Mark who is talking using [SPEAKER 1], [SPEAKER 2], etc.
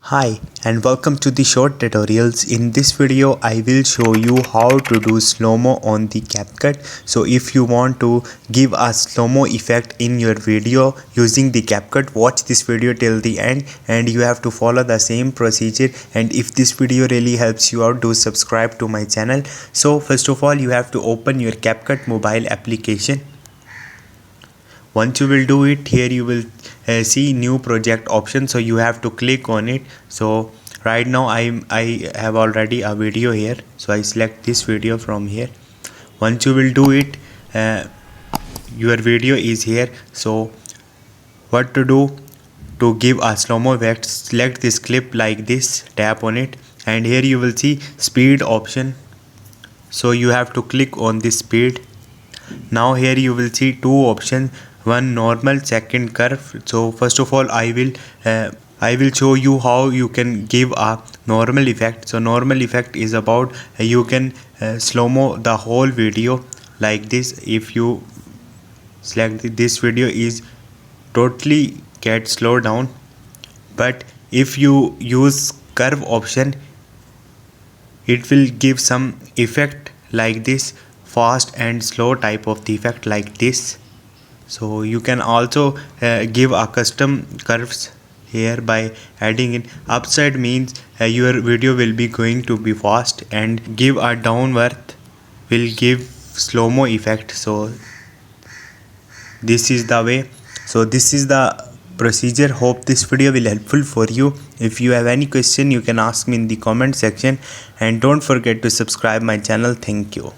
[SPEAKER 1] Hi and welcome to the short tutorials. In this video I will show you how to do slow-mo on the Capcut. So if you want to give a slow-mo effect in your video using the Capcut, watch this video till the end and you have to follow the same procedure. And if this video really helps you out, do subscribe to my channel. So first of all, you have to open your Capcut mobile application. Once you will do it, here you will see new project option, so you have to click on it. So right now I have already a video here, so I select this video from here. Once you will do it, your video is here. So what to do to give a slow-mo effect? Select this clip like this, tap on it, and here you will see speed option, so you have to click on this speed. Now here you will see two options, one normal, second curve. So first of all I will show you how you can give a normal effect. So normal effect is about you can slow-mo the whole video like this. If you select this video is totally get slowed down, but if you use curve option it will give some effect like this, fast and slow type of the effect like this. So you can also give a custom curves here by adding in upside, means your video will be going to be fast, and give a downward will give slow-mo effect. So this is the way. So this is the procedure. Hope this video will helpful for you. If you have any question you can ask me in the comment section, and don't forget to subscribe my channel. Thank you.